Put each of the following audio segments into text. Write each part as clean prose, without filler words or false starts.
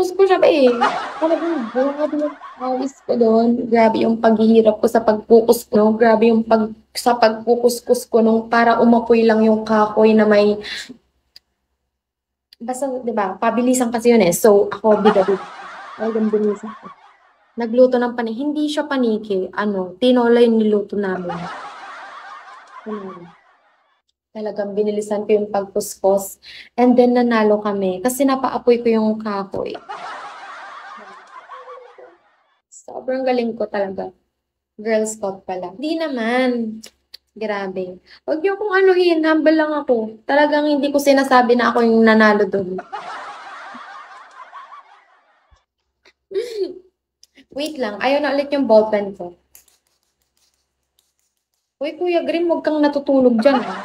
Pinupokus ko siya eh. Talagang grabe yung pawis ko doon. Grabe yung paghihirap ko sa pagpukus ko. No? Grabe yung sa pagpukuskus ko nung para umapoy lang yung kahoy na may basta, di ba, pabilisan kasi yun eh. So, ako, bigabid. Talagang bilisan ko. Nagluto ng paniki. Hindi siya paniki. Ano, tinola yung niluto namin. Talagang binilisan ko yung pagpuspos. And then, nanalo kami. Kasi napaapoy ko yung kahoy. Sobrang galing ko talaga. Girl Scout pala. Hindi naman. Grabe. Huwag niyo kung anuhin. Humble lang ako. Talagang hindi ko sinasabi na ako yung nanalo doon. Wait lang. Ayaw na ulit yung ballpen ko. Uy, Kuya Green, huwag kang natutulog dyan. Ah.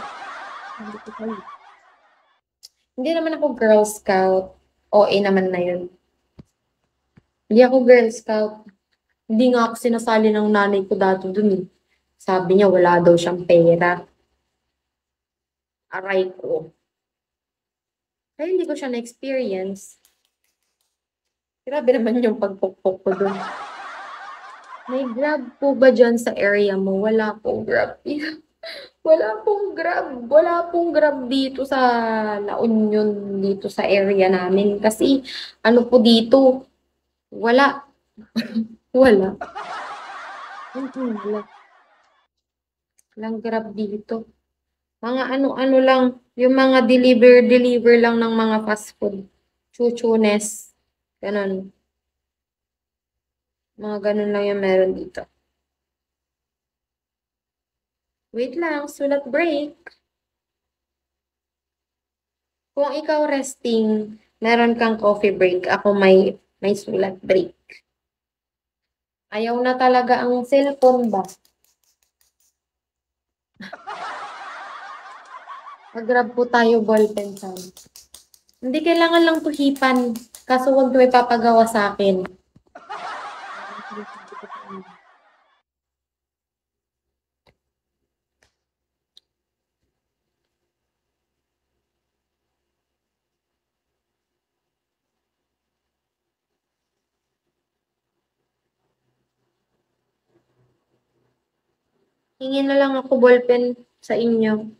Hindi naman ako Girl Scout. OA naman na yun. Hindi ako Girl Scout. Hindi nga ako sinasali ng nanay ko dati dun eh. Sabi niya wala daw siyang pera. Aray ko. Kaya hindi ko siya na-experience. Grabe naman yung pagpukpok ko dun. May Grab po ba dyan sa area mo? Wala pong Grab. Wala pong Grab. Wala pong Grab dito sa La Union, dito sa area namin. Kasi ano po dito, wala. Wala. Wala. Walang Grab dito. Mga ano-ano lang, yung mga deliver lang ng mga fast food. Chuchunes. Ganon. Mga ganon lang yung meron dito. Wait lang, sulat break. Kung ikaw resting, meron kang coffee break. Ako may sulat break. Ayaw na talaga ang cellphone ba? Mag-grab po tayo ballpen time. Hindi kailangan lang tuhipan. Kaso huwag mo ipapagawa sa akin. Hingin na lang ako ballpen sa inyo.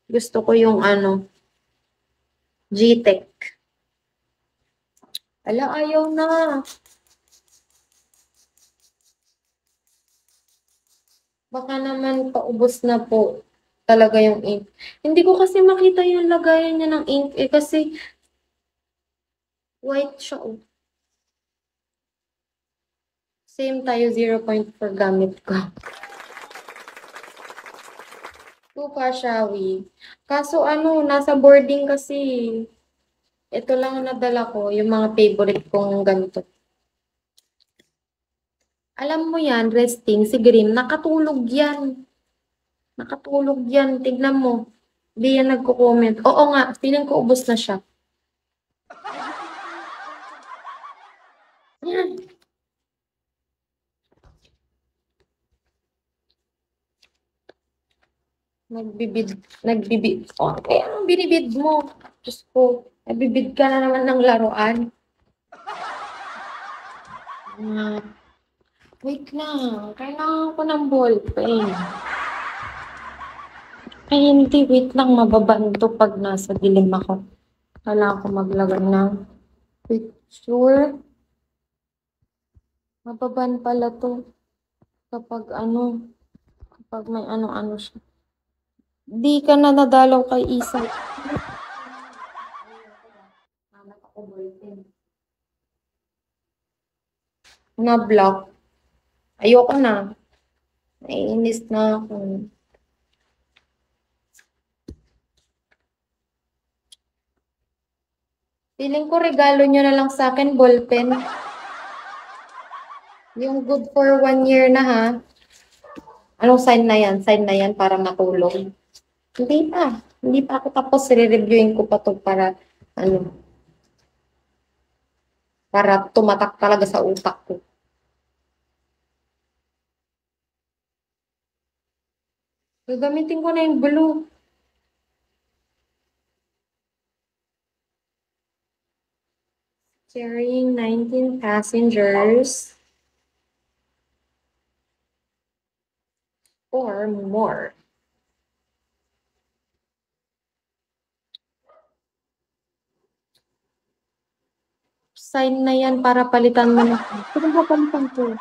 Gusto ko yung ano, G-Tech. Ala, ayaw na. Baka naman paubos na po talaga yung ink. Hindi ko kasi makita yung lagayan niya ng ink eh kasi white siya. Oh. Same tayo 0.4 gamit ko. Tuka siya, Kaso ano, nasa boarding kasi. Ito lang ang nadala ko, yung mga favorite kong ganito. Alam mo yan, resting, si Green, nakatulog yan. Nakatulog yan, tignan mo. Hindi yan nagko-comment. Oo nga, feeling ko ubos na siya. Nagbibid. Oh, eh, anong binibid mo? Diyos ko, nagbibid ka na naman ng laruan. Wait lang, kailangan ko ng ballpen. Ay, hindi, wait lang, mababanto pag nasa dilim ako. Kailangan ko maglagay ng picture. Mababan pala to kapag ano, kapag may ano-ano siya. Di ka na nadalaw kay Isa. Na-block. Ayoko na. Naiinis na ako. Feeling ko regalo nyo na lang sa akin, ballpen. Yung good for 1 year na ha. Anong sign na yan? Sign na yan para matulog. Hindi pa. Hindi pa ako tapos. Re-reviewin ko pa to para ano, para tumatak talaga sa utak ko. Gagamitin ko na yung blue. Carrying 19 passengers or more. Sign na yan para palitan mo na. Pero papalitan ko.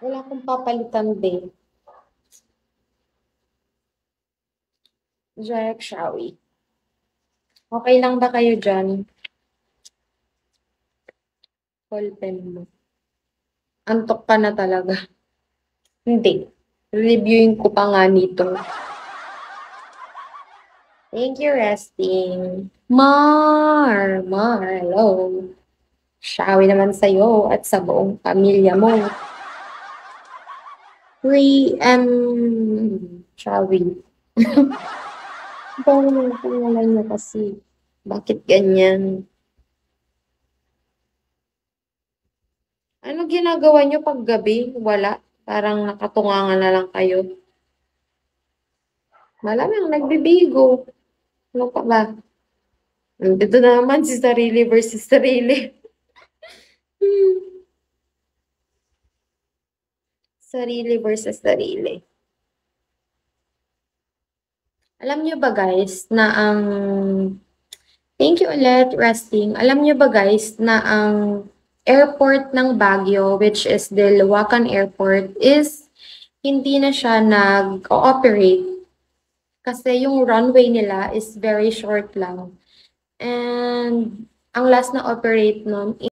Wala akong papalitan din. Jack, Shawi. Okay lang ba kayo dyan? Ballpen mo. Antok ka na talaga. Hindi. Reviewin ko pa nga nito. Thank you, resting. Mar, hello. Shawi naman sa'yo at sa buong pamilya mo. 3M, Shawi. Parang yung pangalan niya kasi. Bakit ganyan? Ano ginagawa niyo pag gabi? Wala. Parang nakatungangan na lang kayo. Malamang nagbibigo. Ano pa ba? Dito na naman si sarili versus sarili. Sarili versus sarili. Alam niyo ba guys na ang thank you ulit, resting. Alam niyo ba guys na ang airport ng Baguio, which is the Luwakan Airport, is hindi na siya nag-ooperate kasi yung runway nila is very short lang. And ang last na operate nun